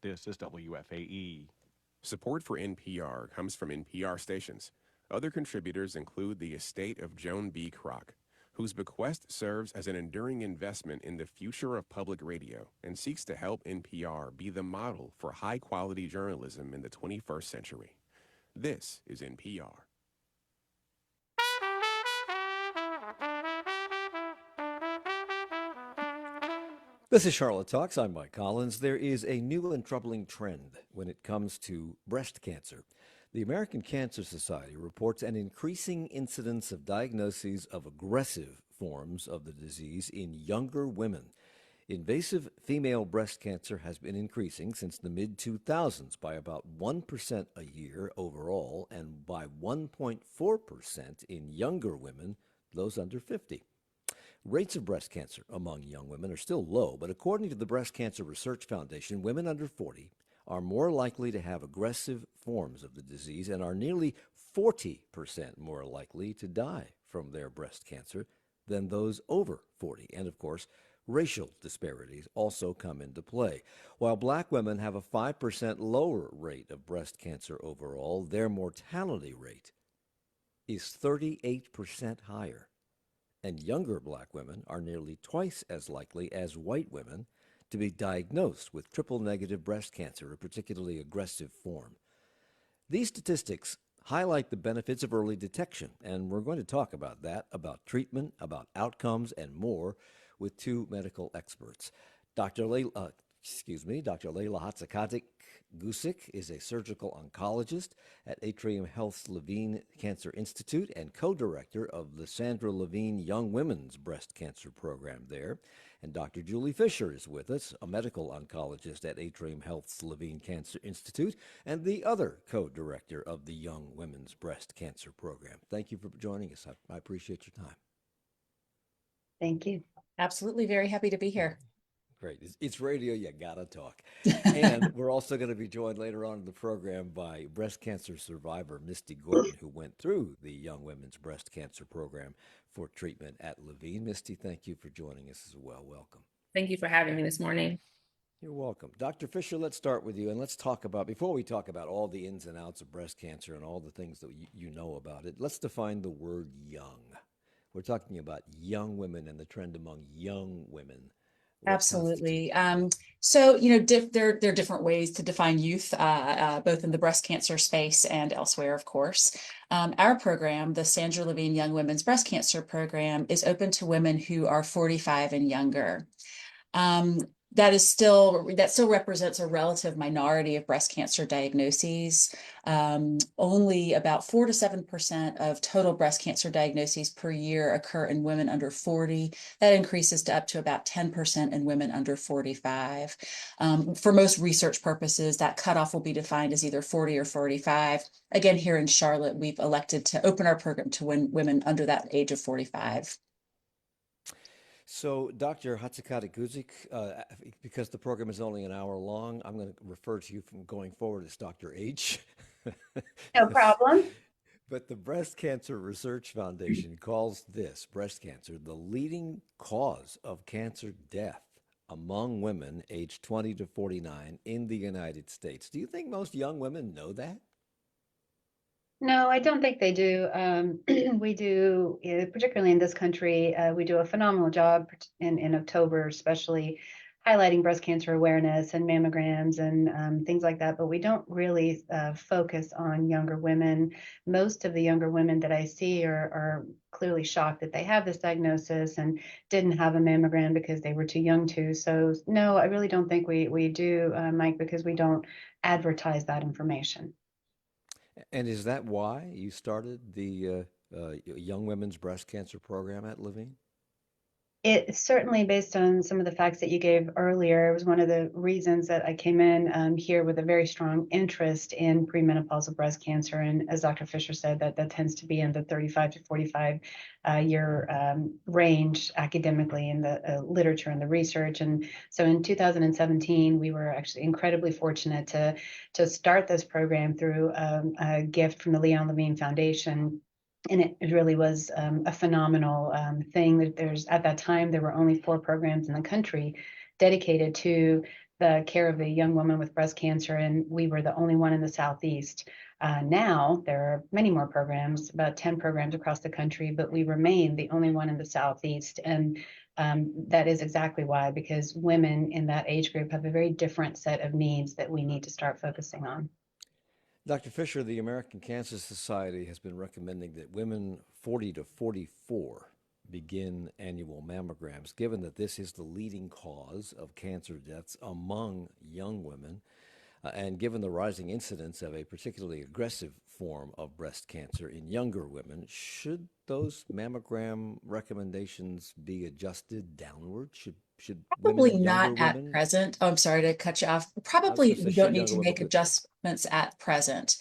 This is WFAE. Support for NPR comes from NPR stations. Other contributors include the estate of Joan B. Kroc, whose bequest serves as an enduring investment in the future of public radio and seeks to help NPR be the model for high-quality journalism in the 21st century. This is NPR. This is Charlotte Talks. I'm Mike Collins. There is a new and troubling trend when it comes to breast cancer. The American Cancer Society reports an increasing incidence of diagnoses of aggressive forms of the disease in younger women. Invasive female breast cancer has been increasing since the mid-2000s by about 1% a year overall and by 1.4% in younger women, those under 50. Rates of breast cancer among young women are still low, but according to the Breast Cancer Research Foundation, women under 40 are more likely to have aggressive forms of the disease and are nearly 40% more likely to die from their breast cancer than those over 40. And of course, racial disparities also come into play. While black women have a 5% lower rate of breast cancer overall, their mortality rate is 38% higher. And younger black women are nearly twice as likely as white women to be diagnosed with triple-negative breast cancer, a particularly aggressive form. These statistics highlight the benefits of early detection, and we're going to talk about that, about treatment, about outcomes, and more with two medical experts. Dr. Lejla Hadzikadic-Gusic is a surgical oncologist at Atrium Health Levine Cancer Institute and co-director of the Sandra Levine Young Women's Breast Cancer Program there. And Dr. Julie Fisher is with us, a medical oncologist at Atrium Health's Levine Cancer Institute and the other co-director of the Young Women's Breast Cancer Program. Thank you for joining us. I appreciate your time. Thank you. Absolutely. Very happy to be here. Great. It's radio, you gotta talk. And we're also going to be joined later on in the program by breast cancer survivor Misty Gordon, who went through the Young Women's Breast Cancer Program for treatment at Levine. Misty, thank you for joining us as well. Welcome. Thank you for having me this morning. You're welcome. Dr. Fisher, let's start with you, and let's talk about, before we talk about all the ins and outs of breast cancer and all the things that you know about it, let's define the word young. We're talking about young women and the trend among young women. Absolutely. So, there are different ways to define youth, both in the breast cancer space and elsewhere, of course. Our program, the Sandra Levine Young Women's Breast Cancer Program, is open to women who are 45 and younger. That still represents a relative minority of breast cancer diagnoses. Only about 4 to 7% of total breast cancer diagnoses per year occur in women under 40. That increases to up to about 10% in women under 45. For most research purposes, that cutoff will be defined as either 40 or 45. Again, here in Charlotte, we've elected to open our program to women under that age of 45. So, Dr. Hadzikadic-Gusic, because the program is only an hour long, I'm going to refer to you from going forward as Dr. H. No problem. But the Breast Cancer Research Foundation calls this, breast cancer, the leading cause of cancer death among women aged 20 to 49 in the United States. Do you think most young women know that? No, I don't think they do. We do, particularly in this country, we do a phenomenal job in October, especially highlighting breast cancer awareness and mammograms and things like that. But we don't really focus on younger women. Most of the younger women that I see are clearly shocked that they have this diagnosis and didn't have a mammogram because they were too young to. So no, I really don't think we do, Mike, because we don't advertise that information. And is that why you started the Young Women's Breast Cancer Program at Levine? It's certainly based on some of the facts that you gave earlier. It was one of the reasons that I came in here with a very strong interest in premenopausal breast cancer. And as Dr. Fisher said, that tends to be in the 35 to 45 year range academically in the literature and the research. And so in 2017, we were actually incredibly fortunate to start this program through a gift from the Leon Levine Foundation. And it really was a phenomenal thing. That at that time, there were only 4 programs in the country dedicated to the care of a young woman with breast cancer, and we were the only one in the Southeast. Now there are many more programs, about 10 programs across the country, but we remain the only one in the Southeast. And that is exactly why, because women in that age group have a very different set of needs that we need to start focusing on. Dr. Fisher, the American Cancer Society has been recommending that women 40 to 44 begin annual mammograms, given that this is the leading cause of cancer deaths among young women, and given the rising incidence of a particularly aggressive form of breast cancer in younger women. Should those mammogram recommendations be adjusted downward? Should Probably women, not younger at women? present. Oh, I'm sorry to cut you off. I was Probably going to say, we don't should need younger to women make quit too? adjustments at present.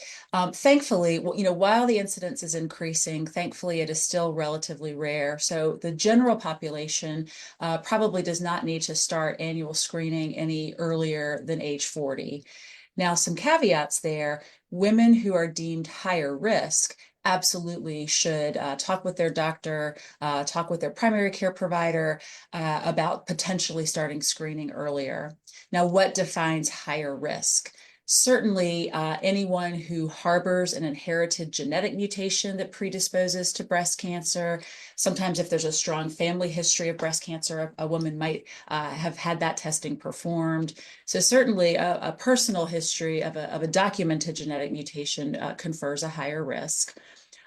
Thankfully, while the incidence is increasing, thankfully it is still relatively rare. So the general population probably does not need to start annual screening any earlier than age 40. Now, some caveats there. Women who are deemed higher risk absolutely should talk with their doctor, talk with their primary care provider about potentially starting screening earlier. Now, what defines higher risk? Certainly, anyone who harbors an inherited genetic mutation that predisposes to breast cancer. Sometimes if there's a strong family history of breast cancer, a woman might have had that testing performed. So certainly a personal history of a documented genetic mutation confers a higher risk.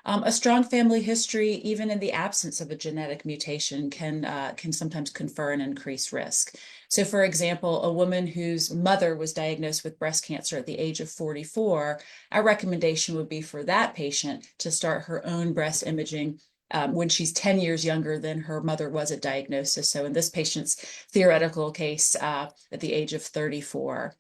A strong family history, even in the absence of a genetic mutation, can sometimes confer an increased risk. So, for example, a woman whose mother was diagnosed with breast cancer at the age of 44, our recommendation would be for that patient to start her own breast imaging when she's 10 years younger than her mother was at diagnosis. So, in this patient's theoretical case, at the age of 34.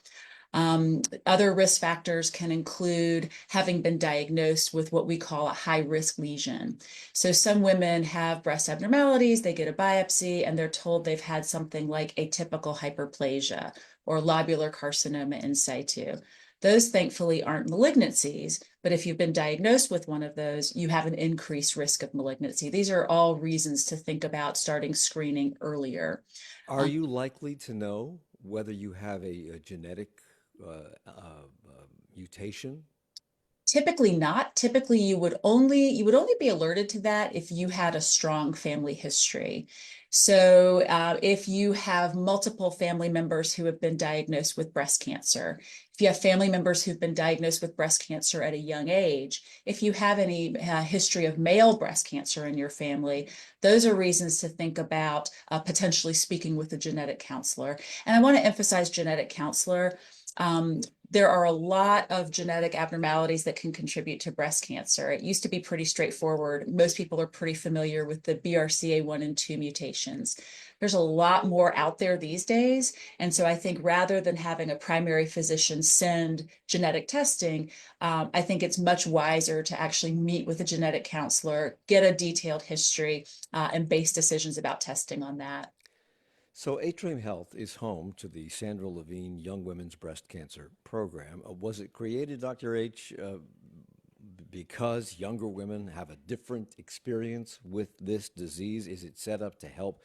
Other risk factors can include having been diagnosed with what we call a high-risk lesion. So some women have breast abnormalities, they get a biopsy, and they're told they've had something like atypical hyperplasia or lobular carcinoma in situ. Those thankfully aren't malignancies, but if you've been diagnosed with one of those, you have an increased risk of malignancy. These are all reasons to think about starting screening earlier. Are you likely to know whether you have a genetic mutation? Typically not. Typically, you would only be alerted to that if you had a strong family history. So if you have multiple family members who have been diagnosed with breast cancer, if you have family members who've been diagnosed with breast cancer at a young age, if you have any history of male breast cancer in your family, those are reasons to think about potentially speaking with a genetic counselor. And I want to emphasize genetic counselor. There are a lot of genetic abnormalities that can contribute to breast cancer. It used to be pretty straightforward. Most people are pretty familiar with the BRCA1 and 2 mutations. There's a lot more out there these days. And so I think rather than having a primary physician send genetic testing, I think it's much wiser to actually meet with a genetic counselor, get a detailed history, and base decisions about testing on that. So Atrium Health is home to the Sandra Levine Young Women's Breast Cancer Program. Was it created, Dr. H, because younger women have a different experience with this disease? Is it set up to help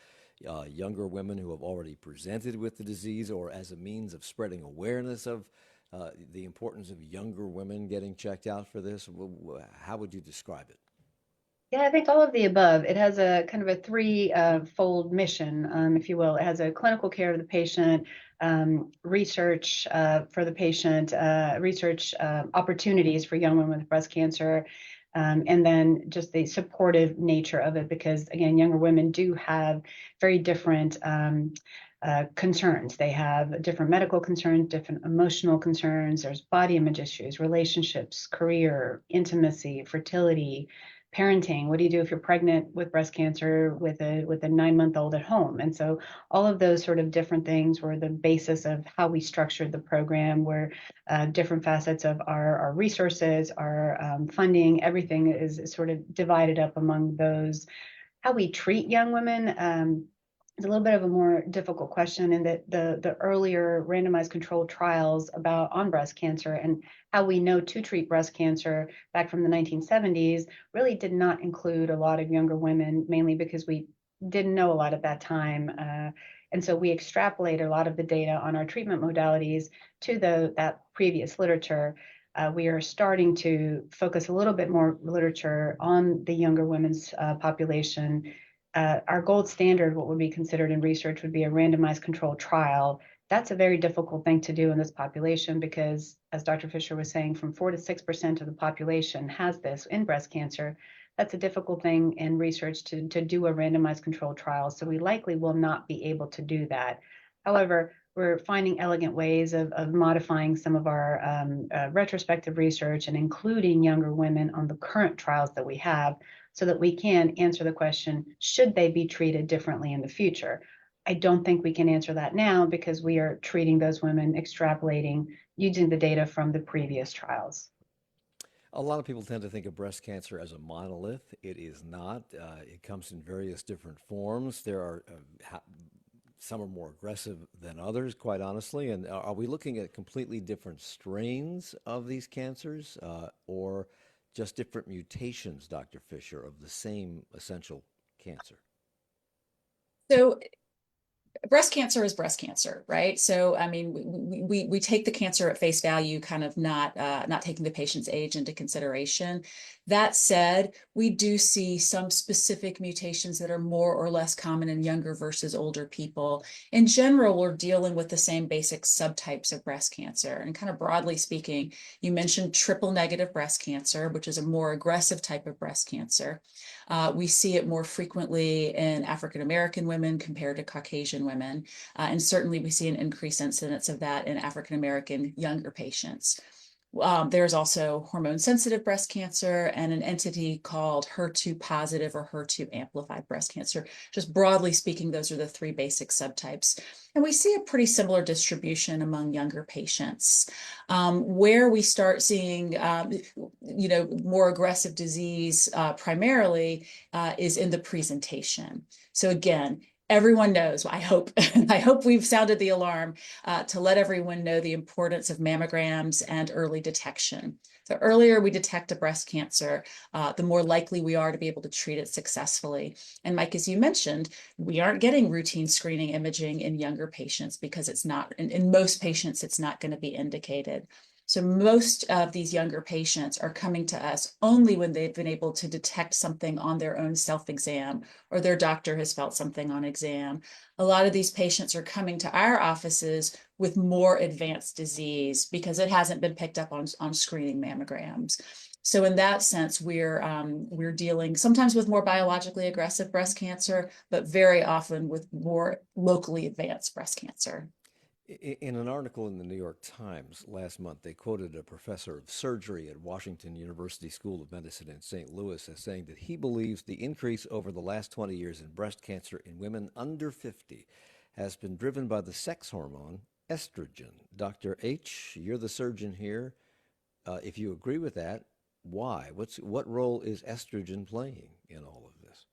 younger women who have already presented with the disease, or as a means of spreading awareness of the importance of younger women getting checked out for this? How would you describe it? Yeah, I think all of the above. It has a kind of a three-fold mission, if you will. It has a clinical care of the patient, research for the patient, research opportunities for young women with breast cancer, and then just the supportive nature of it, because again, younger women do have very different concerns. They have different medical concerns, different emotional concerns. There's body image issues, relationships, career, intimacy, fertility, parenting. What do you do if you're pregnant with breast cancer with a 9-month-old at home? And so all of those sort of different things were the basis of how we structured the program, where different facets of our resources, our funding, everything is sort of divided up among those. How we treat young women is a little bit of a more difficult question, in that the earlier randomized controlled trials on breast cancer and how we know to treat breast cancer back from the 1970s really did not include a lot of younger women, mainly because we didn't know a lot at that time. And so we extrapolate a lot of the data on our treatment modalities to that previous literature. We are starting to focus a little bit more literature on the younger women's population. Our gold standard, what would be considered in research, would be a randomized controlled trial. That's a very difficult thing to do in this population because, as Dr. Fisher was saying, from 4 to 6% of the population has this in breast cancer. That's a difficult thing in research to do a randomized controlled trial. So we likely will not be able to do that. However, we're finding elegant ways of modifying some of our retrospective research and including younger women on the current trials that we have so that we can answer the question, should they be treated differently in the future? I don't think we can answer that now because we are treating those women, extrapolating using the data from the previous trials. A lot of people tend to think of breast cancer as a monolith. It is not. It comes in various different forms. There are some are more aggressive than others, quite honestly. And are we looking at completely different strains of these cancers or just different mutations, Dr. Fisher, of the same essential cancer? So breast cancer is breast cancer, right? So, I mean, we take the cancer at face value, kind of not taking the patient's age into consideration. That said, we do see some specific mutations that are more or less common in younger versus older people. In general, we're dealing with the same basic subtypes of breast cancer. And kind of broadly speaking, you mentioned triple negative breast cancer, which is a more aggressive type of breast cancer. We see it more frequently in African American women compared to Caucasian women. And certainly we see an increased incidence of that in African American younger patients. There's also hormone-sensitive breast cancer and an entity called HER2 positive or HER2 amplified breast cancer. Just broadly speaking, those are the three basic subtypes. And we see a pretty similar distribution among younger patients. Where we start seeing, more aggressive disease primarily is in the presentation. So again, everyone knows, I hope we've sounded the alarm to let everyone know the importance of mammograms and early detection. The earlier we detect a breast cancer, the more likely we are to be able to treat it successfully. And Mike, as you mentioned, we aren't getting routine screening imaging in younger patients because it's not, in most patients, it's not going to be indicated. So most of these younger patients are coming to us only when they've been able to detect something on their own self-exam or their doctor has felt something on exam. A lot of these patients are coming to our offices with more advanced disease because it hasn't been picked up on screening mammograms. So in that sense, we're dealing sometimes with more biologically aggressive breast cancer, but very often with more locally advanced breast cancer. In an article in the New York Times last month, they quoted a professor of surgery at Washington University School of Medicine in St. Louis as saying that he believes the increase over the last 20 years in breast cancer in women under 50 has been driven by the sex hormone estrogen. Dr. H., you're the surgeon here. If you agree with that, why? What role is estrogen playing in all of this?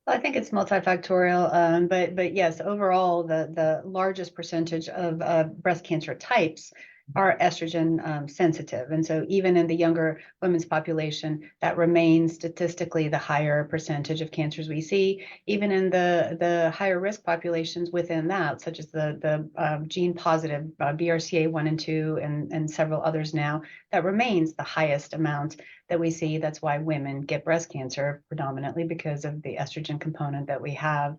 I think it's multifactorial, but yes, overall, the largest percentage of breast cancer types are estrogen sensitive. And so even in the younger women's population, that remains statistically the higher percentage of cancers we see. Even in the higher risk populations within that, such as the gene positive BRCA1 and 2 and several others now, that remains the highest amount that we see. That's why women get breast cancer predominantly because of the estrogen component that we have.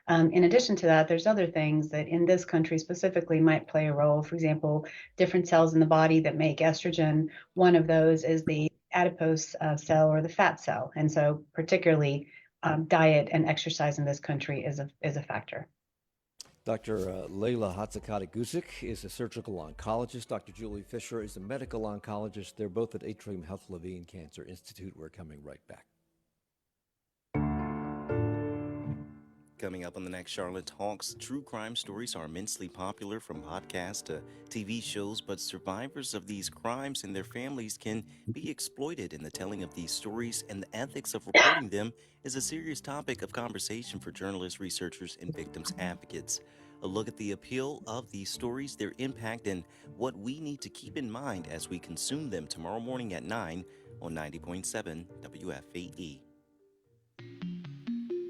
In addition to that, there's other things that in this country specifically might play a role. For example, different cells in the body that make estrogen. One of those is the adipose cell or the fat cell. And so particularly diet and exercise in this country is a factor. Dr. Lejla Hadzikadic-Gusic is a surgical oncologist. Dr. Julie Fisher is a medical oncologist. They're both at Atrium Health Levine Cancer Institute. We're coming right back. Coming up on the next Charlotte Talks, true crime stories are immensely popular from podcasts to TV shows, but survivors of these crimes and their families can be exploited in the telling of these stories, and the ethics of reporting them is a serious topic of conversation for journalists, researchers, and victims advocates. A look at the appeal of these stories, their impact, and what we need to keep in mind as we consume them tomorrow morning at 9 on 90.7 WFAE.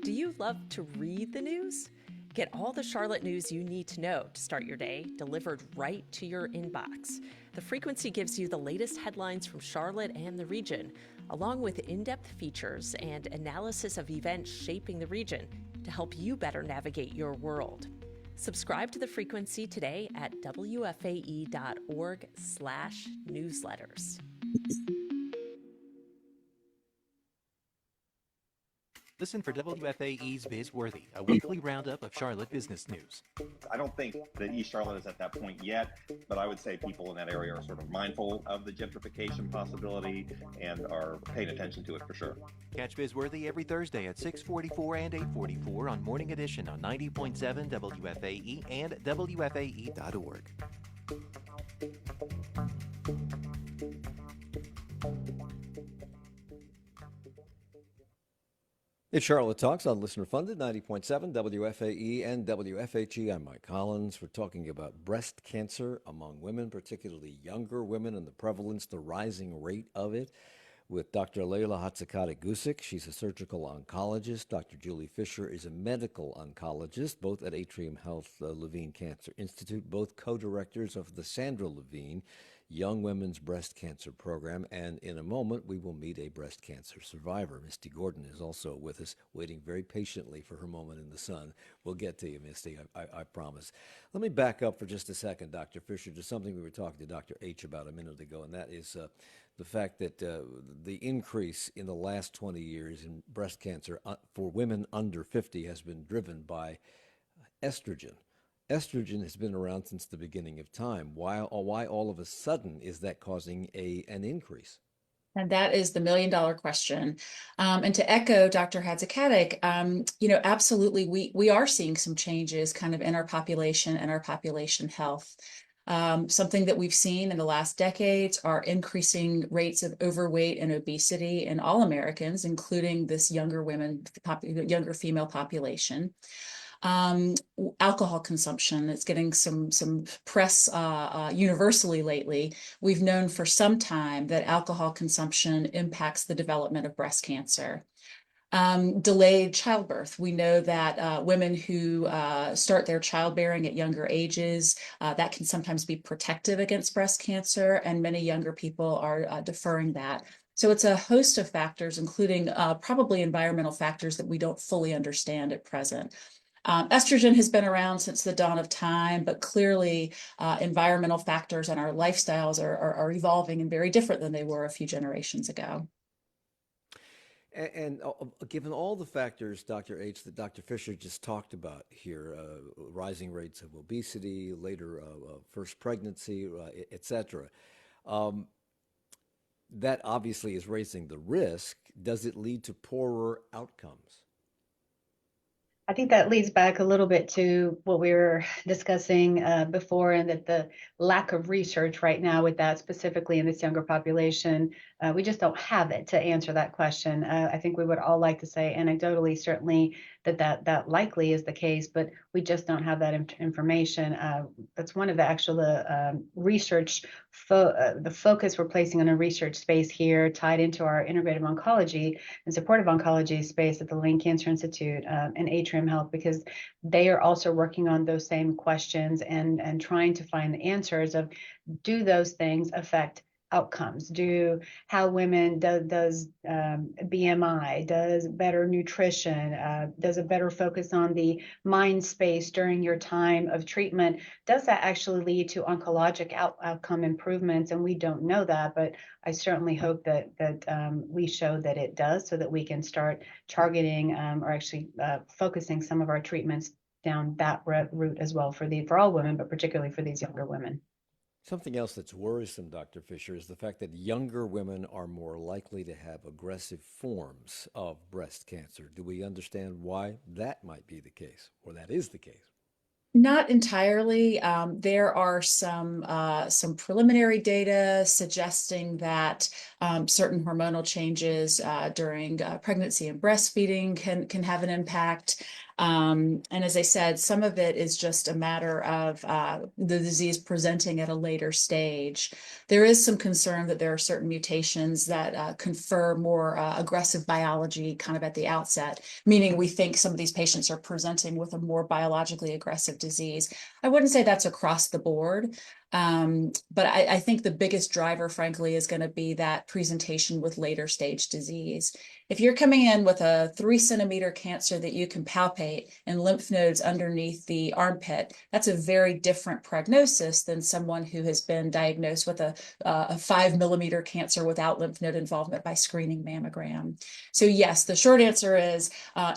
Do you love to read the news? Get all the Charlotte news you need to know to start your day delivered right to your inbox. The Frequency gives you the latest headlines from Charlotte and the region, along with in-depth features and analysis of events shaping the region to help you better navigate your world. Subscribe to The Frequency today at wfae.org/newsletters. Listen for WFAE's BizWorthy, a weekly roundup of Charlotte business news. I don't think that East Charlotte is at that point yet, but I would say people in that area are sort of mindful of the gentrification possibility and are paying attention to it for sure. Catch BizWorthy every Thursday at 6:44 and 8:44 on Morning Edition on 90.7 WFAE and WFAE.org. It's Charlotte Talks on listener-funded 90.7 WFAE and WFHE. I'm Mike Collins. We're talking about breast cancer among women, particularly younger women, and the prevalence, the rising rate of it, with Dr. Lejla Hadzikadic-Gusic. She's a surgical oncologist. Dr. Julie Fisher is a medical oncologist, both at Atrium Health Levine Cancer Institute, both co-directors of the Sandra Levine Young Women's Breast Cancer Program. And in a moment, we will meet a breast cancer survivor. Misty Gordon is also with us, waiting very patiently for her moment in the sun. We'll get to you, Misty, I promise. Let me back up for just a second, Dr. Fisher, to something we were talking to Dr. H about a minute ago, and that is the fact that the increase in the last 20 years in breast cancer for women under 50 has been driven by estrogen. Estrogen has been around since the beginning of time. Why all of a sudden is that causing an increase? And that is the million-dollar question. And to echo Dr. Hadzikadic, absolutely, we are seeing some changes kind of in our population and our population health. Something that we've seen in the last decades are increasing rates of overweight and obesity in all Americans, including this younger female population. Alcohol consumption is getting some press universally lately. We've known for some time that alcohol consumption impacts the development of breast cancer. Delayed childbirth. We know that women who start their childbearing at younger ages, that can sometimes be protective against breast cancer, and many younger people are deferring that. So it's a host of factors, including probably environmental factors that we don't fully understand at present. Estrogen has been around since the dawn of time, but clearly environmental factors and our lifestyles are evolving and very different than they were a few generations ago. And given all the factors, Dr. H, that Dr. Fisher just talked about here, rising rates of obesity, later first pregnancy, et cetera, that obviously is raising the risk. Does it lead to poorer outcomes? I think that leads back a little bit to what we were discussing before, and that the lack of research right now with that, specifically in this younger population, we just don't have it to answer that question. I think we would all like to say anecdotally, certainly, that likely is the case, but we just don't have that information. That's one of the actual research, the focus we're placing on a research space here, tied into our integrative oncology and supportive oncology space at the Levine Cancer Institute and Atrium Health, because they are also working on those same questions and trying to find the answers of, do those things affect outcomes? How women does BMI, does better nutrition, does a better focus on the mind space during your time of treatment, does that actually lead to oncologic outcome improvements? And we don't know that, but I certainly hope that we show that it does, so that we can start targeting or actually focusing some of our treatments down that route as well for all women, but particularly for these younger women. Something else that's worrisome, Dr. Fisher, is the fact that younger women are more likely to have aggressive forms of breast cancer. Do we understand why that might be the case, or that is the case? Not entirely. There are some preliminary data suggesting that certain hormonal changes during pregnancy and breastfeeding can have an impact. And as I said, some of it is just a matter of the disease presenting at a later stage. There is some concern that there are certain mutations that confer more aggressive biology kind of at the outset, meaning we think some of these patients are presenting with a more biologically aggressive disease. I wouldn't say that's across the board. But I think the biggest driver, frankly, is going to be that presentation with later stage disease. If you're coming in with a 3-centimeter cancer that you can palpate and lymph nodes underneath the armpit, that's a very different prognosis than someone who has been diagnosed with a 5-millimeter cancer without lymph node involvement by screening mammogram. So yes, the short answer is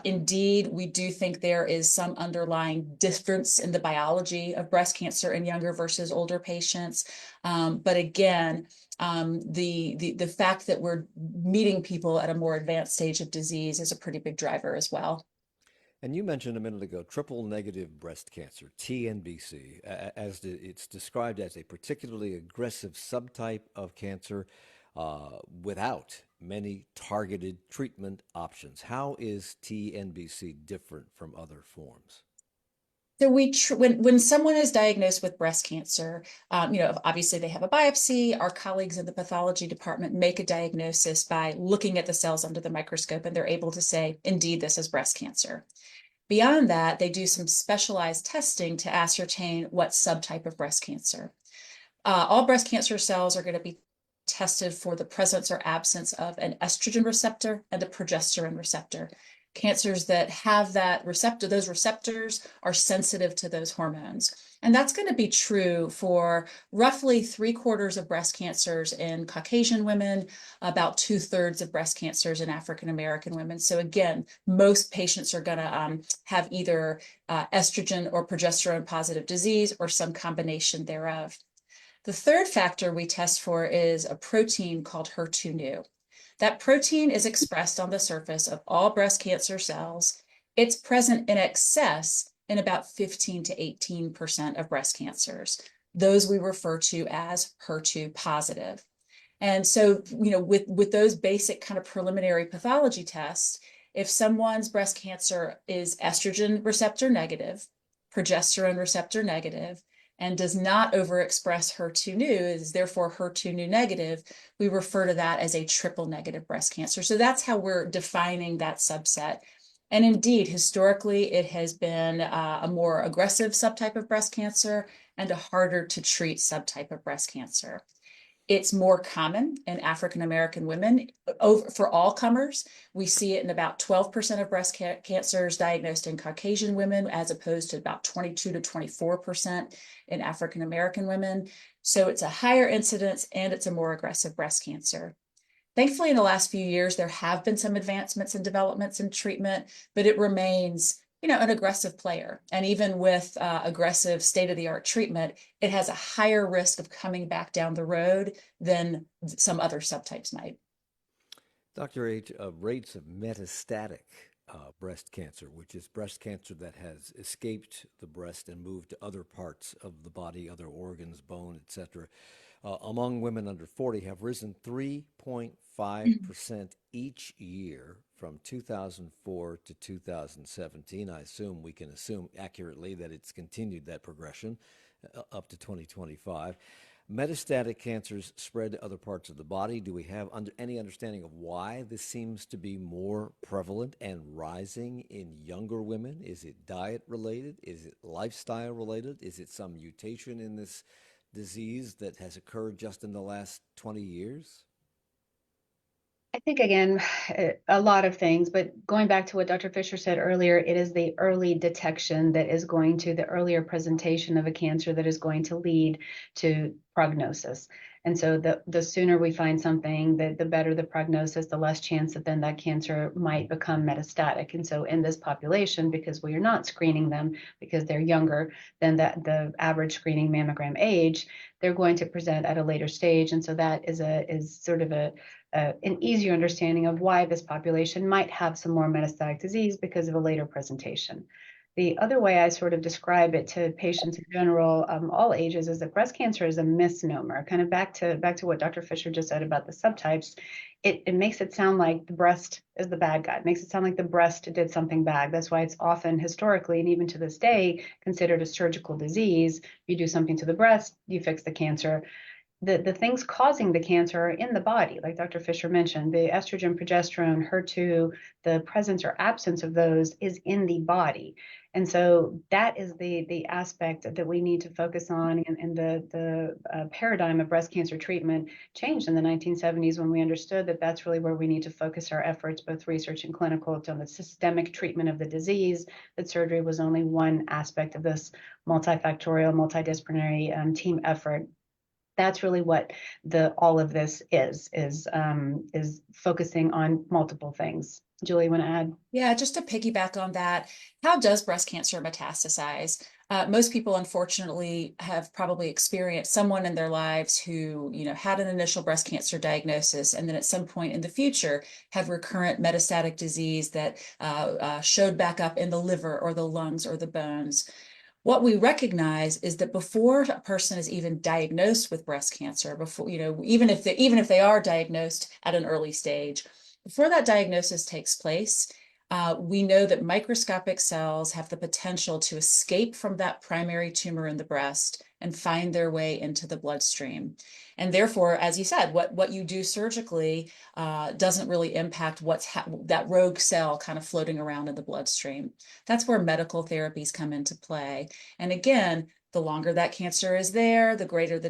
indeed, we do think there is some underlying difference in the biology of breast cancer in younger versus older patients. But again, the fact that we're meeting people at a more advanced stage of disease is a pretty big driver as well. And you mentioned a minute ago triple negative breast cancer, TNBC, it's described as a particularly aggressive subtype of cancer without many targeted treatment options. How is TNBC different from other forms? So when someone is diagnosed with breast cancer, obviously they have a biopsy. Our colleagues in the pathology department make a diagnosis by looking at the cells under the microscope, and they're able to say, indeed, this is breast cancer. Beyond that, they do some specialized testing to ascertain what subtype of breast cancer. All breast cancer cells are going to be tested for the presence or absence of an estrogen receptor and a progesterone receptor. Cancers that have that receptor, those receptors are sensitive to those hormones. And that's going to be true for roughly 3/4 of breast cancers in Caucasian women, about 2/3 of breast cancers in African American women. So again, most patients are going to have either estrogen or progesterone positive disease or some combination thereof. The third factor we test for is a protein called HER2/neu. That protein is expressed on the surface of all breast cancer cells. It's present in excess in about 15 to 18% of breast cancers. Those we refer to as HER2 positive. And so, with those basic kind of preliminary pathology tests, if someone's breast cancer is estrogen receptor negative, progesterone receptor negative, and does not overexpress HER2/neu, is therefore HER2/neu negative, we refer to that as a triple negative breast cancer. So that's how we're defining that subset. And indeed, historically, it has been a more aggressive subtype of breast cancer and a harder to treat subtype of breast cancer. It's more common in African American women. For all comers, we see it in about 12% of breast cancers diagnosed in Caucasian women, as opposed to about 22 to 24% in African American women. So it's a higher incidence and it's a more aggressive breast cancer. Thankfully, in the last few years, there have been some advancements and developments in treatment, but it remains an aggressive player. And even with aggressive state-of-the-art treatment, it has a higher risk of coming back down the road than some other subtypes might. Dr. H, rates of metastatic breast cancer, which is breast cancer that has escaped the breast and moved to other parts of the body, other organs, bone, etc., among women under 40 have risen 3.5% each year from 2004 to 2017. We can assume accurately that it's continued that progression up to 2025. Metastatic cancers spread to other parts of the body. Do we have any understanding of why this seems to be more prevalent and rising in younger women? Is it diet related? Is it lifestyle related? Is it some mutation in this disease that has occurred just in the last 20 years? I think, again, a lot of things, but going back to what Dr. Fisher said earlier, it is the early detection that is going to, the earlier presentation of a cancer that is going to lead to prognosis. And so the sooner we find something, the better the prognosis, the less chance that then that cancer might become metastatic. And so in this population, because we are not screening them because they're younger than the average screening mammogram age, they're going to present at a later stage. And so that is sort of an easier understanding of why this population might have some more metastatic disease because of a later presentation. The other way I sort of describe it to patients in general, all ages, is that breast cancer is a misnomer. Kind of back to what Dr. Fisher just said about the subtypes. It makes it sound like the breast is the bad guy. It makes it sound like the breast did something bad. That's why it's often historically and even to this day considered a surgical disease. You do something to the breast, you fix the cancer. The things causing the cancer are in the body, like Dr. Fisher mentioned. The estrogen, progesterone, HER2, the presence or absence of those is in the body. And so that is the aspect that we need to focus on. And the paradigm of breast cancer treatment changed in the 1970s when we understood that that's really where we need to focus our efforts, both research and clinical, on the systemic treatment of the disease, that surgery was only one aspect of this multifactorial, multidisciplinary team effort. That's really what all of this is focusing on multiple things. Julie, you want to add? Yeah, just to piggyback on that, how does breast cancer metastasize? Most people, unfortunately, have probably experienced someone in their lives who, had an initial breast cancer diagnosis, and then at some point in the future had recurrent metastatic disease that showed back up in the liver or the lungs or the bones. What we recognize is that before a person is even diagnosed with breast cancer, before, even if they are diagnosed at an early stage, before that diagnosis takes place, we know that microscopic cells have the potential to escape from that primary tumor in the breast and find their way into the bloodstream. And therefore, as you said, what you do surgically doesn't really impact that rogue cell kind of floating around in the bloodstream. That's where medical therapies come into play. And again, the longer that cancer is there, the greater the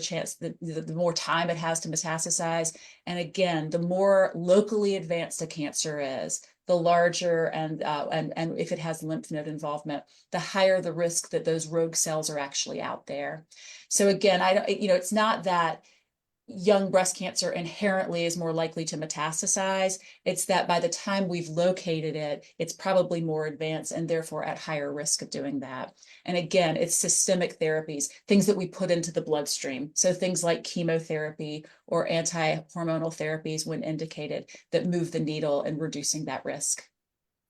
chance, the more time it has to metastasize. And again, the more locally advanced a cancer is, the larger and if it has lymph node involvement, the higher the risk that those rogue cells are actually out there. So again, it's not that young breast cancer inherently is more likely to metastasize. It's that by the time we've located it, it's probably more advanced and therefore at higher risk of doing that. And again, it's systemic therapies, things that we put into the bloodstream. So things like chemotherapy or anti-hormonal therapies, when indicated, that move the needle in reducing that risk.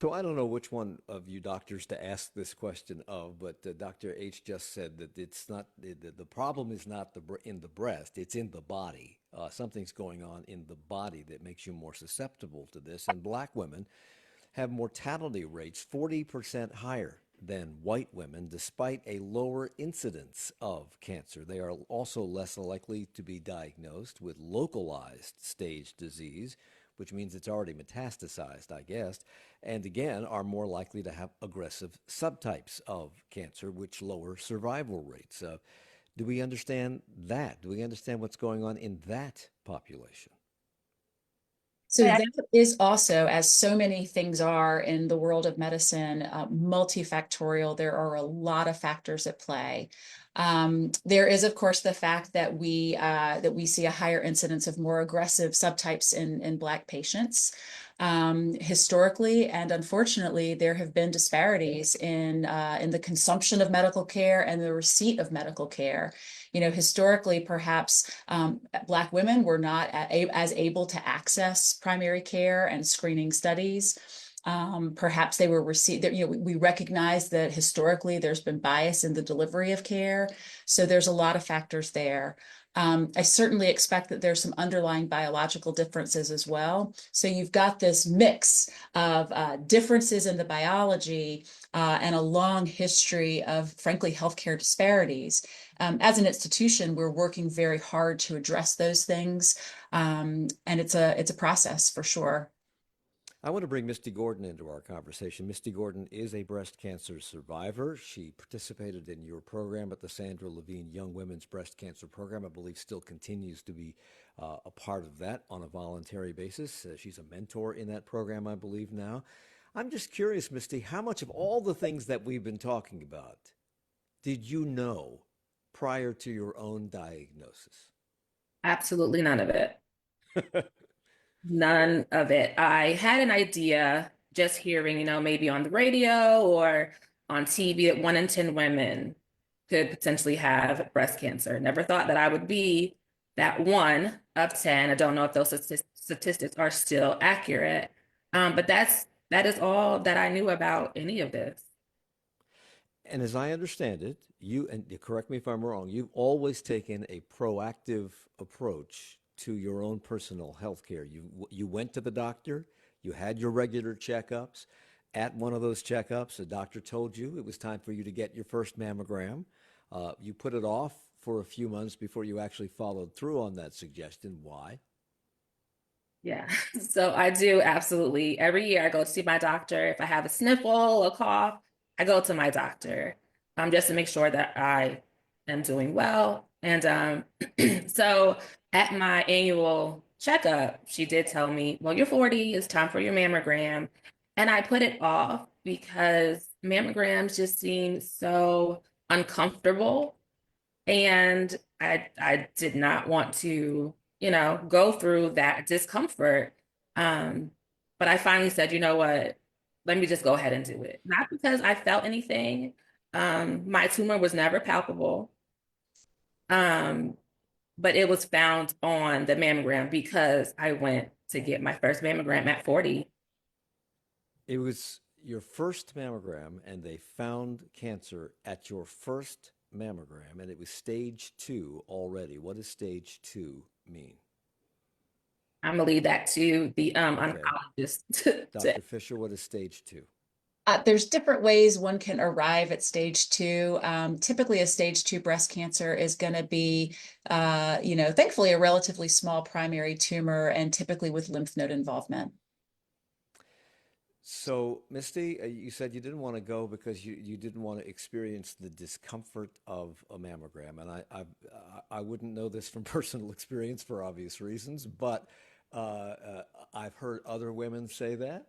So I don't know which one of you doctors to ask this question of, but Dr. H just said that it's not the problem is not in the breast, it's in the body. Something's going on in the body that makes you more susceptible to this. And Black women have mortality rates 40% higher than white women, despite a lower incidence of cancer. They are also less likely to be diagnosed with localized stage disease, which means it's already metastasized, I guess, and again, are more likely to have aggressive subtypes of cancer, which lower survival rates. Do we understand that? Do we understand what's going on in that population? So that is also, as so many things are in the world of medicine, multifactorial. There are a lot of factors at play. There is, of course, the fact that we see a higher incidence of more aggressive subtypes in Black patients. Historically and unfortunately, there have been disparities in the consumption of medical care and the receipt of medical care. Historically, perhaps Black women were not as able to access primary care and screening studies. Perhaps they were received, we recognize that historically there's been bias in the delivery of care. So there's a lot of factors there. I certainly expect that there's some underlying biological differences as well. So you've got this mix of differences in the biology and a long history of, frankly, healthcare disparities. As an institution, we're working very hard to address those things, and it's a process for sure. I want to bring Misty Gordon into our conversation. Misty Gordon is a breast cancer survivor. She participated in your program at the Sandra Levine Young Women's Breast Cancer Program. I believe still continues to be a part of that on a voluntary basis. She's a mentor in that program, I believe, now. I'm just curious, Misty, how much of all the things that we've been talking about did you know prior to your own diagnosis? Absolutely none of it. None of it. I had an idea just hearing, maybe on the radio or on TV that 1 in 10 women could potentially have breast cancer. Never thought that I would be that 1 of 10. I don't know if those statistics are still accurate, but that is all that I knew about any of this. And as I understand it, you, and correct me if I'm wrong, you've always taken a proactive approach to your own personal health care. You went to the doctor, you had your regular checkups. At one of those checkups, the doctor told you it was time for you to get your first mammogram. You put it off for a few months before you actually followed through on that suggestion. Why? Yeah, so I do absolutely. Every year I go to see my doctor. If I have a sniffle, a cough, I go to my doctor just to make sure that I am doing well. And so at my annual checkup, she did tell me, well, you're 40, it's time for your mammogram. And I put it off because mammograms just seem so uncomfortable. And I did not want to, go through that discomfort. Um, but I finally said, you know what? Let me just go ahead and do it. Not because I felt anything. My tumor was never palpable. Um, but it was found on the mammogram because I went to get my first mammogram at 40. It was your first mammogram, and they found cancer at your first mammogram, and it was stage 2 already. What does stage 2 mean? I'm gonna leave that to the Okay. oncologist. Dr. Fisher, what is stage 2? There's different ways one can arrive at stage 2. Typically, a stage 2 breast cancer is going to be, thankfully, a relatively small primary tumor and typically with lymph node involvement. So, Misty, you said you didn't want to go because you didn't want to experience the discomfort of a mammogram, and I wouldn't know this from personal experience for obvious reasons, but I've heard other women say that.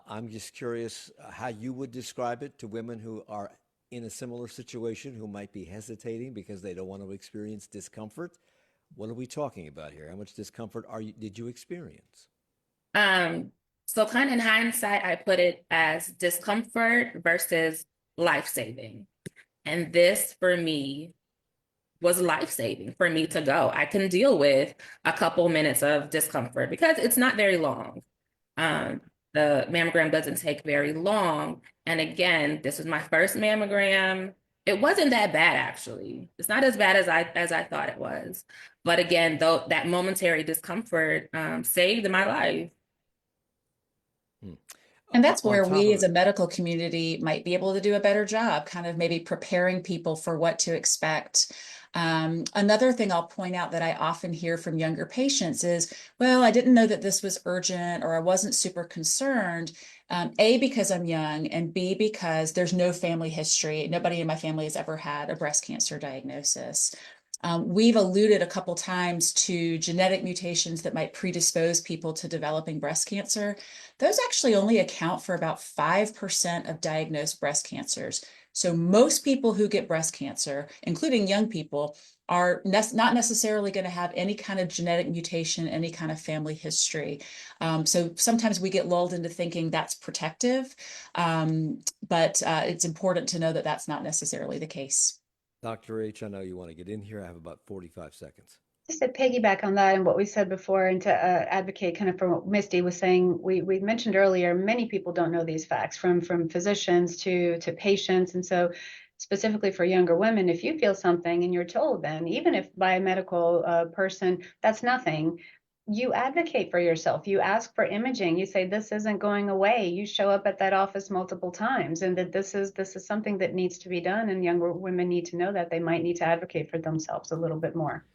I'm just curious how you would describe it to women who are in a similar situation who might be hesitating because they don't want to experience discomfort. What are we talking about here? How much discomfort did you experience? So kind of in hindsight, I put it as discomfort versus life-saving. And this for me was life-saving for me to go. I can deal with a couple minutes of discomfort because it's not very long. The mammogram doesn't take very long. And again, this was my first mammogram. It wasn't that bad, actually. It's not as bad as I thought it was. But again, though that momentary discomfort saved my life. And that's On where top we of as it, a medical community might be able to do a better job, kind of maybe preparing people for what to expect. Another thing I'll point out that I often hear from younger patients is, well, I didn't know that this was urgent, or I wasn't super concerned. A, because I'm young, and B, because there's no family history. Nobody in my family has ever had a breast cancer diagnosis. We've alluded a couple times to genetic mutations that might predispose people to developing breast cancer. Those actually only account for about 5% of diagnosed breast cancers. So most people who get breast cancer, including young people, are not necessarily going to have any kind of genetic mutation, any kind of family history. So sometimes we get lulled into thinking that's protective, but it's important to know that that's not necessarily the case. Dr. H, I know you want to get in here. I have about 45 seconds. Just to piggyback on that and what we said before, and to advocate kind of from what Misty was saying, we mentioned earlier, many people don't know these facts, from physicians to patients. And so specifically for younger women, if you feel something and you're told, then even if by a medical person, that's nothing, you advocate for yourself. You ask for imaging. You say, this isn't going away. You show up at that office multiple times, and that this is something that needs to be done. And younger women need to know that they might need to advocate for themselves a little bit more.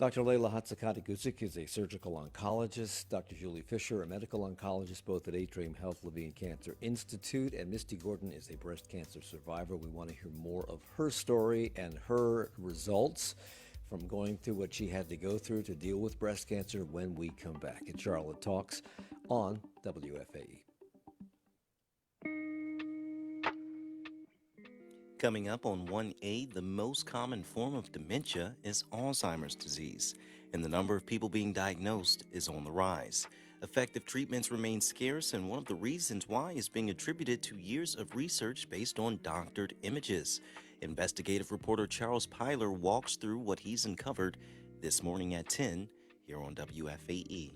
Dr. Lejla Hadzikadic-Gusic is a surgical oncologist. Dr. Julie Fisher, a medical oncologist, both at Atrium Health Levine Cancer Institute. And Misty Gordon is a breast cancer survivor. We want to hear more of her story and her results from going through what she had to go through to deal with breast cancer when we come back. It's Charlotte Talks on WFAE. Coming up on 1A, the most common form of dementia is Alzheimer's disease, and the number of people being diagnosed is on the rise. Effective treatments remain scarce, and one of the reasons why is being attributed to years of research based on doctored images. Investigative reporter Charles Pyler walks through what he's uncovered this morning at 10 here on WFAE.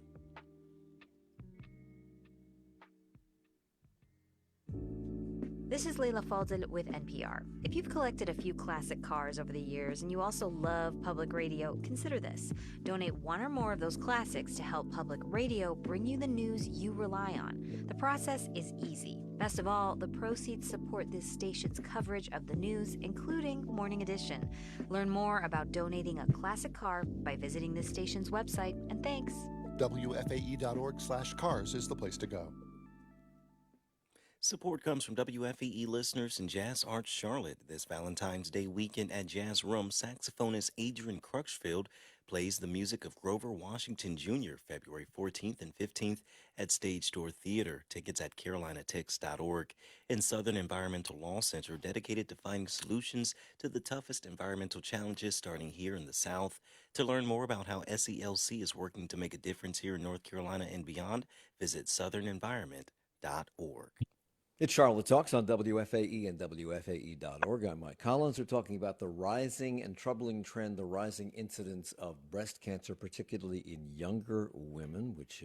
This is Lejla Hadzikadic with NPR. If you've collected a few classic cars over the years and you also love public radio, consider this. Donate one or more of those classics to help public radio bring you the news you rely on. The process is easy. Best of all, the proceeds support this station's coverage of the news, including Morning Edition. Learn more about donating a classic car by visiting this station's website, and thanks. WFAE.org/cars is the place to go. Support comes from WFAE listeners in Jazz Arts Charlotte. This Valentine's Day weekend at Jazz Room, saxophonist Adrian Crutchfield plays the music of Grover Washington Jr. February 14th and 15th at Stage Door Theater. Tickets at carolinatix.org. And Southern Environmental Law Center, dedicated to finding solutions to the toughest environmental challenges starting here in the South. To learn more about how SELC is working to make a difference here in North Carolina and beyond, visit southernenvironment.org. It's Charlotte Talks on WFAE and WFAE.org. I'm Mike Collins. We're talking about the rising and troubling trend, the rising incidence of breast cancer, particularly in younger women, which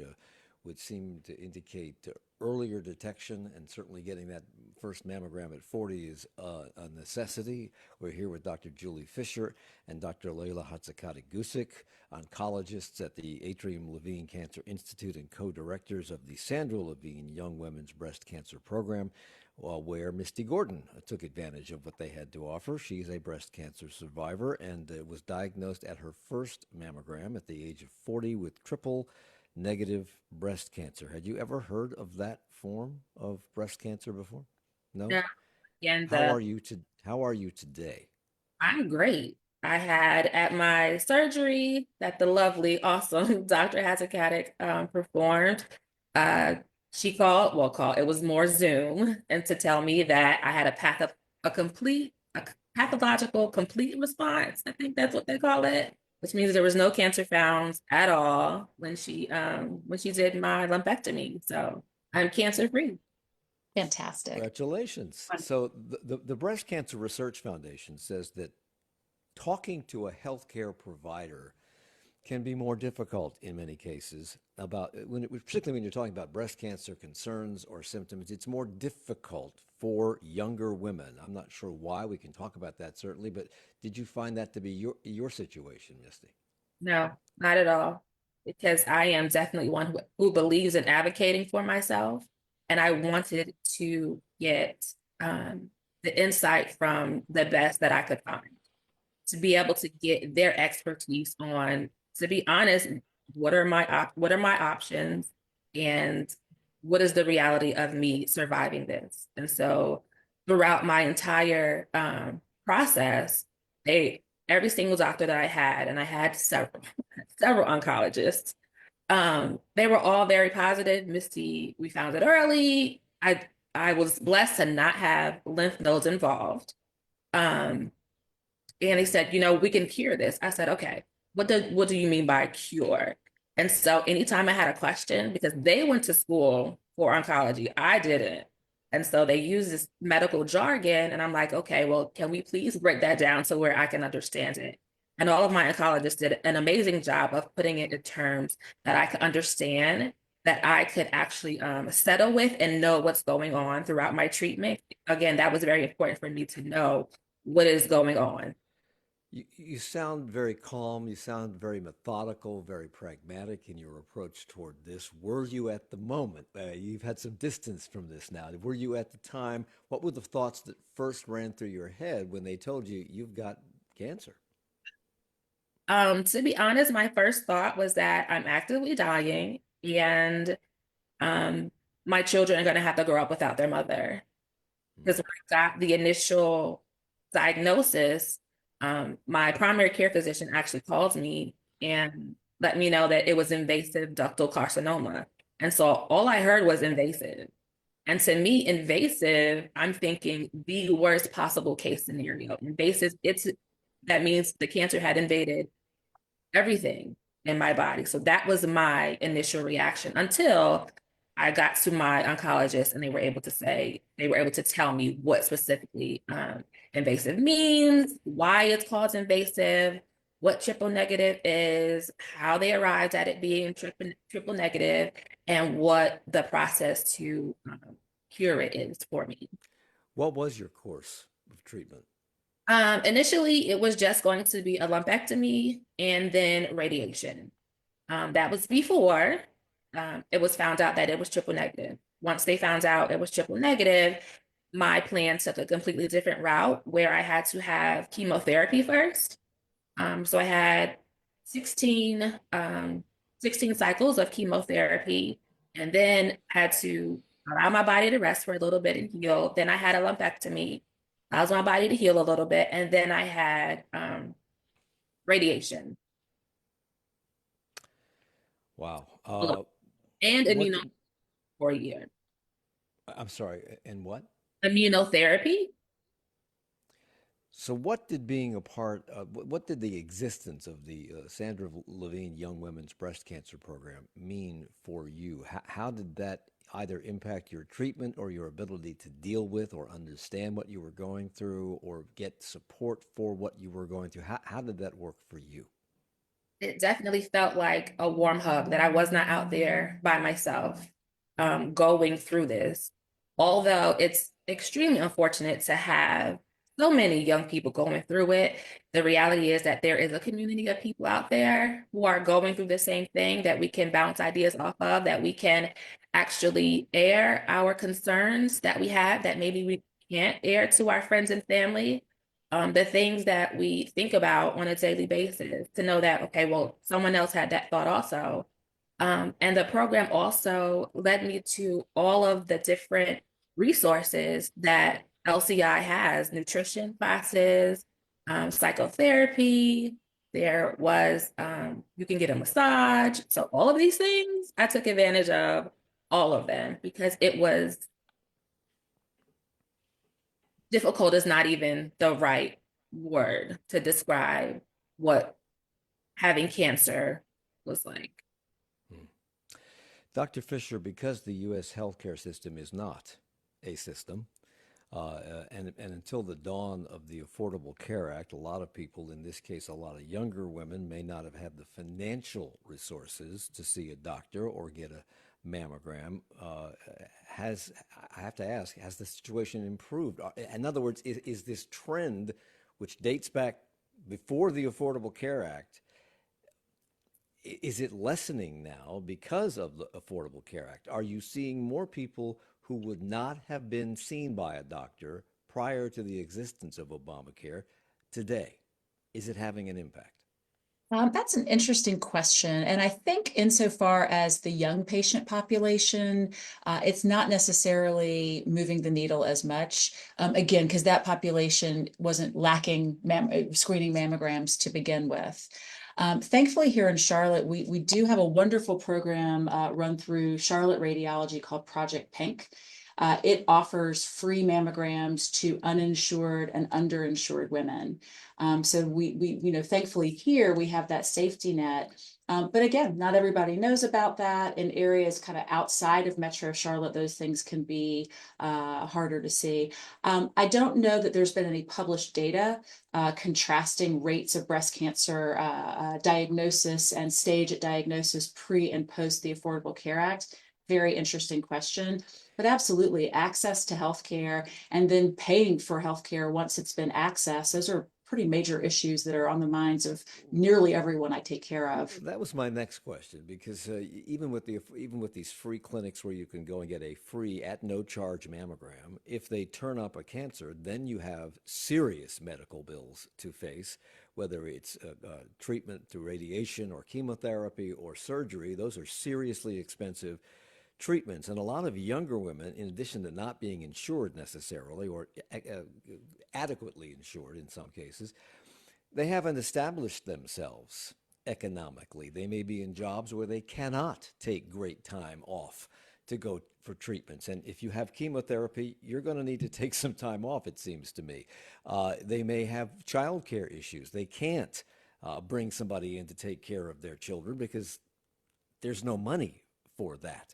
would seem to indicate earlier detection, and certainly getting that first mammogram at 40 is a necessity. We're here with Dr. Julie Fisher and Dr. Lejla Hadzikadic-Gusic, oncologists at the Atrium Levine Cancer Institute and co-directors of the Sandra Levine Young Women's Breast Cancer Program, where Misty Gordon took advantage of what they had to offer. She's a breast cancer survivor and was diagnosed at her first mammogram at the age of 40 with triple negative breast cancer. Had you ever heard of that form of breast cancer before? No? No. And How are you today? I'm great. I had at my surgery that the lovely, awesome Dr. Hadzikadic performed. She called, it was more Zoom, and to tell me that I had a pathological complete response. I think that's what they call it, which means there was no cancer found at all when she did my lumpectomy. So I'm cancer free. Fantastic. Congratulations. So the Breast Cancer Research Foundation says that talking to a healthcare provider can be more difficult in many cases particularly when you're talking about breast cancer concerns or symptoms. It's more difficult for younger women. I'm not sure why. We can talk about that certainly, but did you find that to be your situation, Misty? No, not at all. Because I am definitely one who believes in advocating for myself. And I wanted to get the insight from the best that I could find, to be able to get their expertise on, to be honest, what are my options, and what is the reality of me surviving this? And so throughout my entire process, every single doctor that I had, and I had several oncologists, they were all very positive. Misty, we found it early. I was blessed to not have lymph nodes involved. And they said, we can cure this. I said, okay, what do you mean by cure? And so anytime I had a question, because they went to school for oncology, I didn't. And so they use this medical jargon, and I'm like, okay, well, can we please break that down so where I can understand it? And all of my oncologists did an amazing job of putting it in terms that I could understand, that I could actually settle with and know what's going on throughout my treatment. Again, that was very important for me to know what is going on. You sound very calm. You sound very methodical, very pragmatic in your approach toward this. Were you at the moment? You've had some distance from this now. Were you at the time? What were the thoughts that first ran through your head when they told you you've got cancer? To be honest, my first thought was that I'm actively dying, and my children are going to have to grow up without their mother. Because when I got the initial diagnosis, my primary care physician actually called me and let me know that it was invasive ductal carcinoma. And so all I heard was invasive. And to me, invasive, I'm thinking the worst possible case scenario. Invasive, that means the cancer had invaded everything in my body. So that was my initial reaction until I got to my oncologist, and they were able to tell me what specifically invasive means, why it's called invasive, what triple negative is, how they arrived at it being triple negative, and what the process to cure it is for me. What was your course of treatment? Initially, it was just going to be a lumpectomy and then radiation. That was before it was found out that it was triple negative. Once they found out it was triple negative, my plan took a completely different route where I had to have chemotherapy first. So I had 16, 16 cycles of chemotherapy and then had to allow my body to rest for a little bit and heal. Then I had a lumpectomy, allows my body to heal a little bit. And then I had radiation. Wow. And what immuno did- for a year. I'm sorry, and what? Immunotherapy. So what did being a part of, what did the existence of the Sandra Levine Young Women's Breast Cancer Program mean for you? How did that either impact your treatment or your ability to deal with or understand what you were going through or get support for what you were going through? How did that work for you? It definitely felt like a warm hug that I was not out there by myself going through this. Although it's extremely unfortunate to have so many young people going through it, the reality is that there is a community of people out there who are going through the same thing that we can bounce ideas off of, that we can actually air our concerns that we have that maybe we can't air to our friends and family. The things that we think about on a daily basis to know that, okay, well, someone else had that thought also. And the program also led me to all of the different resources that LCI has, nutrition classes, psychotherapy. There was, you can get a massage. So all of these things, I took advantage of all of them because it was difficult is not even the right word to describe what having cancer was like. Dr. Fisher, because the U.S. healthcare system is not a system, and until the dawn of the Affordable Care Act, a lot of people, in this case, a lot of younger women, may not have had the financial resources to see a doctor or get a mammogram. I have to ask, has the situation improved? In other words, is this trend, which dates back before the Affordable Care Act, is it lessening now because of the Affordable Care Act? Are you seeing more people who would not have been seen by a doctor prior to the existence of Obamacare today? Is it having an impact? That's an interesting question. And I think insofar as the young patient population, it's not necessarily moving the needle as much. Again, because that population wasn't lacking screening mammograms to begin with. Thankfully, here in Charlotte, we do have a wonderful program run through Charlotte Radiology called Project Pink. It offers free mammograms to uninsured and underinsured women. So we thankfully here we have that safety net. But again, not everybody knows about that. In areas kind of outside of Metro Charlotte, those things can be harder to see. I don't know that there's been any published data contrasting rates of breast cancer diagnosis and stage at diagnosis pre and post the Affordable Care Act. Very interesting question. But absolutely, access to healthcare and then paying for healthcare once it's been accessed, those are pretty major issues that are on the minds of nearly everyone I take care of. That was my next question, because even with these free clinics where you can go and get a free at no charge mammogram, if they turn up a cancer, then you have serious medical bills to face, whether it's treatment through radiation or chemotherapy or surgery. Those are seriously expensive treatments. And a lot of younger women, in addition to not being insured necessarily or adequately insured in some cases, they haven't established themselves economically. They may be in jobs where they cannot take great time off to go for treatments. And if you have chemotherapy, you're going to need to take some time off, it seems to me. They may have childcare issues. They can't bring somebody in to take care of their children because there's no money for that.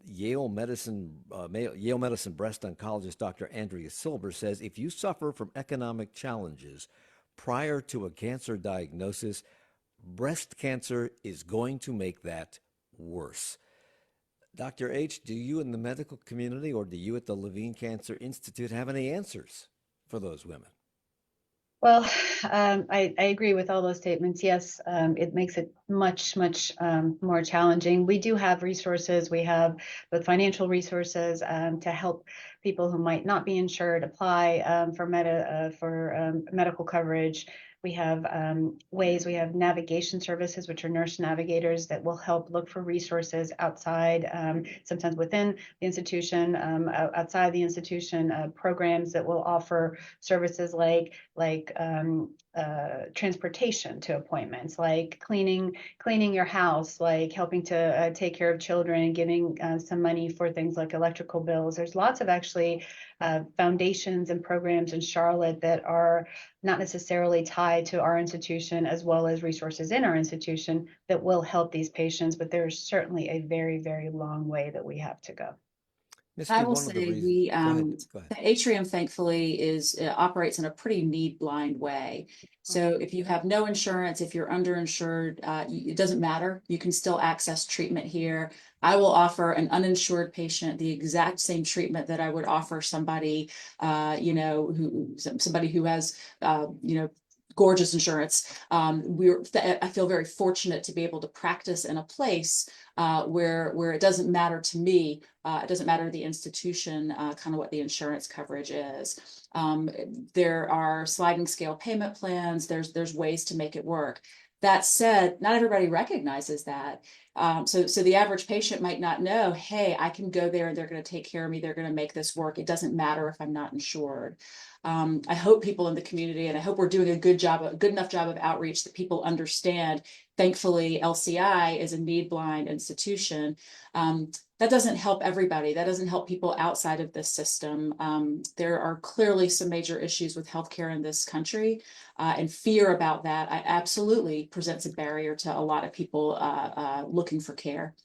Yale Medicine breast oncologist Dr. Andrea Silber says if you suffer from economic challenges prior to a cancer diagnosis, breast cancer is going to make that worse. Dr. H, do you in the medical community or do you at the Levine Cancer Institute have any answers for those women? Well, I agree with all those statements. Yes, it makes it much more challenging. We do have resources. We have both financial resources to help people who might not be insured apply for medical coverage. We have ways. We have navigation services, which are nurse navigators that will help look for resources outside, sometimes within the institution, outside the institution, programs that will offer services like transportation to appointments, like cleaning your house, like helping to take care of children, giving some money for things like electrical bills. There's lots of actually foundations and programs in Charlotte that are not necessarily tied to our institution, as well as resources in our institution that will help these patients. But there's certainly a very, very long way that we have to go. Misty, I will one of the say reasons. we, Go ahead. the Atrium thankfully operates in a pretty need blind way. So if you have no insurance, if you're underinsured, it doesn't matter. You can still access treatment here. I will offer an uninsured patient the exact same treatment that I would offer somebody, somebody who has, gorgeous insurance. I feel very fortunate to be able to practice in a place where it doesn't matter to me, it doesn't matter to the institution, kind of what the insurance coverage is. There are sliding scale payment plans. There's ways to make it work. That said, not everybody recognizes that. So the average patient might not know, hey, I can go there and they're going to take care of me. They're going to make this work. It doesn't matter if I'm not insured. I hope people in the community, and I hope we're doing a good enough job of outreach that people understand. Thankfully, LCI is a need blind institution. That doesn't help everybody. That doesn't help people outside of this system. There are clearly some major issues with healthcare in this country, and fear about that absolutely presents a barrier to a lot of people looking for care.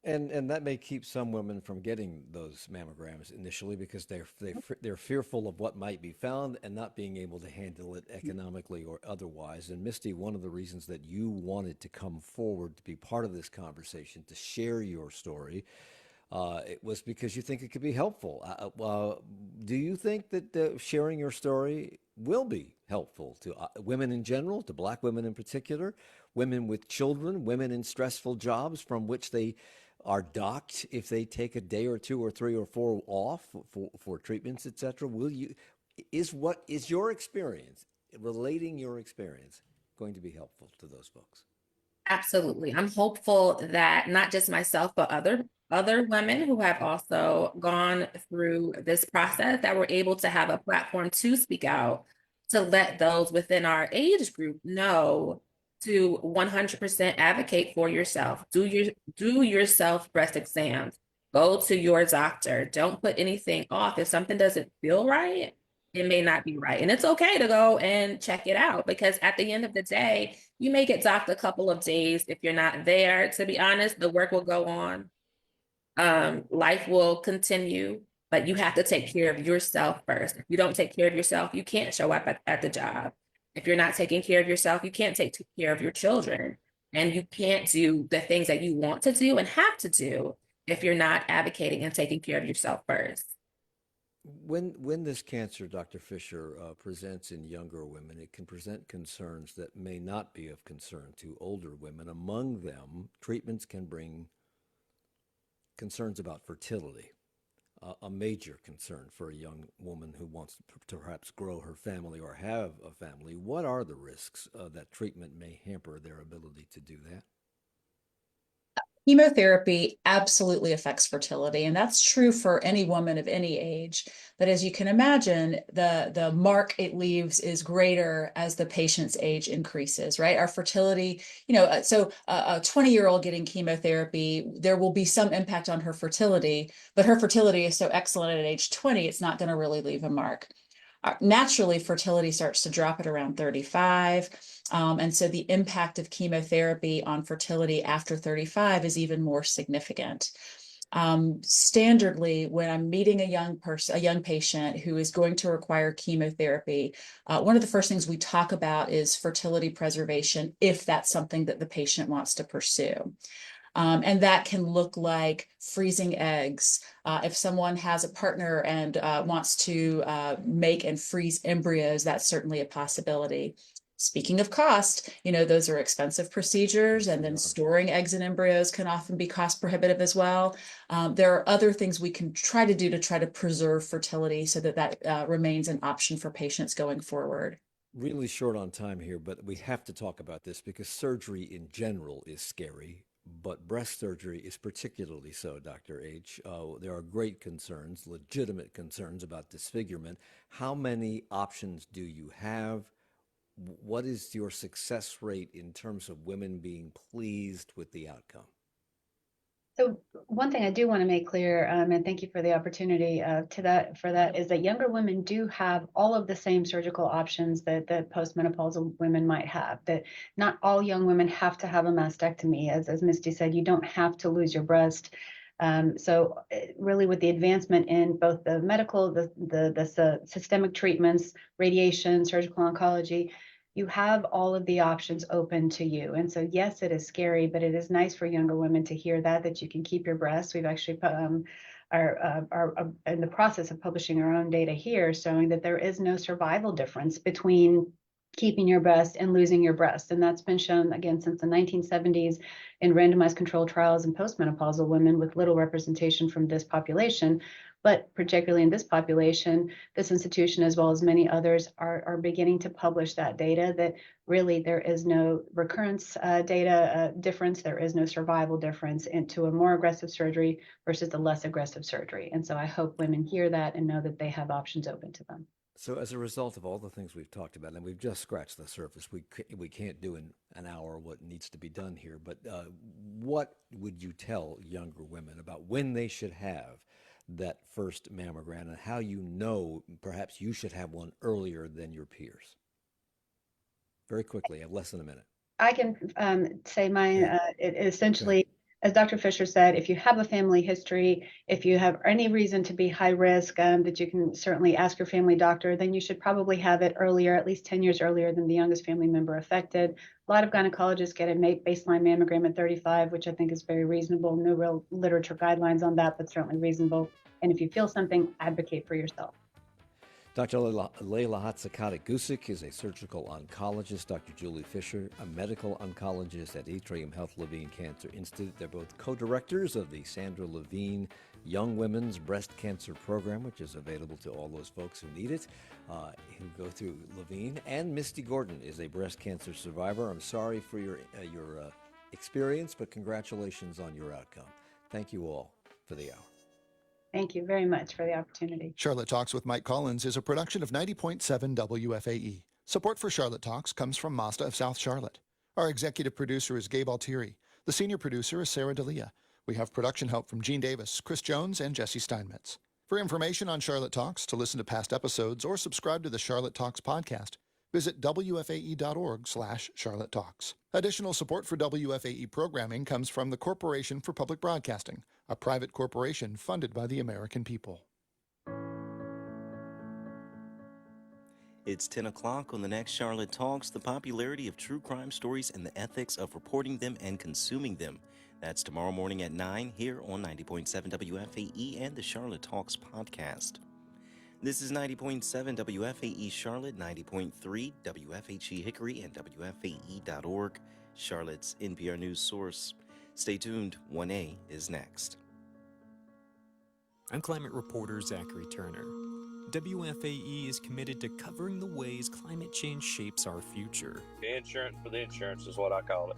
And that may keep some women from getting those mammograms initially because they're fearful of what might be found and not being able to handle it economically or otherwise. And Misty, one of the reasons that you wanted to come forward to be part of this conversation, to share your story, it was because you think it could be helpful. Do you think that sharing your story will be helpful to women in general, to Black women in particular, women with children, women in stressful jobs from which they are docked if they take a day or two or three or four off for treatments, et cetera? Is your experience, relating your experience, going to be helpful to those folks? Absolutely. I'm hopeful that not just myself, but other women who have also gone through this process, that we're able to have a platform to speak out, to let those within our age group know to 100% advocate for yourself. Do your self breast exams. Go to your doctor. Don't put anything off. If something doesn't feel right, it may not be right. And it's okay to go and check it out, because at the end of the day, you may get docked a couple of days if you're not there. To be honest, the work will go on. Life will continue, but you have to take care of yourself first. If you don't take care of yourself, you can't show up at the job. If you're not taking care of yourself, you can't take care of your children. And you can't do the things that you want to do and have to do if you're not advocating and taking care of yourself first. When this cancer, Dr. Fisher, presents in younger women, it can present concerns that may not be of concern to older women. Among them, treatments can bring concerns about fertility, a major concern for a young woman who wants to perhaps grow her family or have a family. What are the risks that treatment may hamper their ability to do that? Chemotherapy absolutely affects fertility, and that's true for any woman of any age. But as you can imagine, the mark it leaves is greater as the patient's age increases, right? Our fertility, so a 20-year-old getting chemotherapy, there will be some impact on her fertility, but her fertility is so excellent at age 20, it's not going to really leave a mark. Naturally, fertility starts to drop at around 35. And so the impact of chemotherapy on fertility after 35 is even more significant. Standardly, when I'm meeting a young patient who is going to require chemotherapy, one of the first things we talk about is fertility preservation, if that's something that the patient wants to pursue. And that can look like freezing eggs. If someone has a partner and wants to make and freeze embryos, that's certainly a possibility. Speaking of cost, those are expensive procedures, and then storing eggs and embryos can often be cost prohibitive as well. There are other things we can try to do to try to preserve fertility so that remains an option for patients going forward. Really short on time here, but we have to talk about this because surgery in general is scary, but breast surgery is particularly so, Dr. H. There are great concerns, legitimate concerns about disfigurement. How many options do you have? What is your success rate in terms of women being pleased with the outcome? So one thing I do want to make clear, and thank you for the opportunity for that, is that younger women do have all of the same surgical options that postmenopausal women might have. That not all young women have to have a mastectomy. As Misty said, you don't have to lose your breast. So really, with the advancement in both the medical, the systemic treatments, radiation, surgical oncology, you have all of the options open to you. And so, yes, it is scary, but it is nice for younger women to hear that you can keep your breasts. We've actually are in the process of publishing our own data here showing that there is no survival difference between keeping your breast and losing your breast. And that's been shown, again, since the 1970s in randomized controlled trials in postmenopausal women with little representation from this population. But particularly in this population, this institution, as well as many others, are beginning to publish that data that really there is no recurrence data difference, there is no survival difference into a more aggressive surgery versus the less aggressive surgery. And so I hope women hear that and know that they have options open to them. So as a result of all the things we've talked about, and we've just scratched the surface, we can't do in an hour what needs to be done here, but what would you tell younger women about when they should have that first mammogram and how perhaps you should have one earlier than your peers? Very quickly, I have less than a minute. I can say mine. Essentially, as Dr. Fisher said, if you have a family history, if you have any reason to be high risk, that you can certainly ask your family doctor, then you should probably have it earlier, at least 10 years earlier than the youngest family member affected. A lot of gynecologists get a baseline mammogram at 35, which I think is very reasonable. No real literature guidelines on that, but certainly reasonable. And if you feel something, advocate for yourself. Dr. Lejla Hadzikadic-Gusic is a surgical oncologist. Dr. Julie Fisher, a medical oncologist at Atrium Health Levine Cancer Institute. They're both co-directors of the Sandra Levine Young Women's Breast Cancer Program, which is available to all those folks who need it, who go through Levine. And Misty Gordon is a breast cancer survivor. I'm sorry for your experience, but congratulations on your outcome. Thank you all for the hour. Thank you very much for the opportunity. Charlotte Talks with Mike Collins is a production of 90.7 WFAE. Support for Charlotte Talks comes from Mazda of South Charlotte. Our executive producer is Gabe Altieri. The senior producer is Sarah D'Elia. We have production help from Gene Davis, Chris Jones, and Jesse Steinmetz. For information on Charlotte Talks, to listen to past episodes, or subscribe to the Charlotte Talks podcast, visit WFAE.org/Charlotte Talks. Additional support for WFAE programming comes from the Corporation for Public Broadcasting, a private corporation funded by the American people. It's 10 o'clock on the next Charlotte Talks, the popularity of true crime stories and the ethics of reporting them and consuming them. That's tomorrow morning at 9 here on 90.7 WFAE and the Charlotte Talks podcast. This is 90.7 WFAE Charlotte, 90.3 WFHE Hickory, and WFAE.org, Charlotte's NPR news source. Stay tuned, 1A is next. I'm climate reporter Zachary Turner. WFAE is committed to covering the ways climate change shapes our future. The insurance for the insurance is what I call it.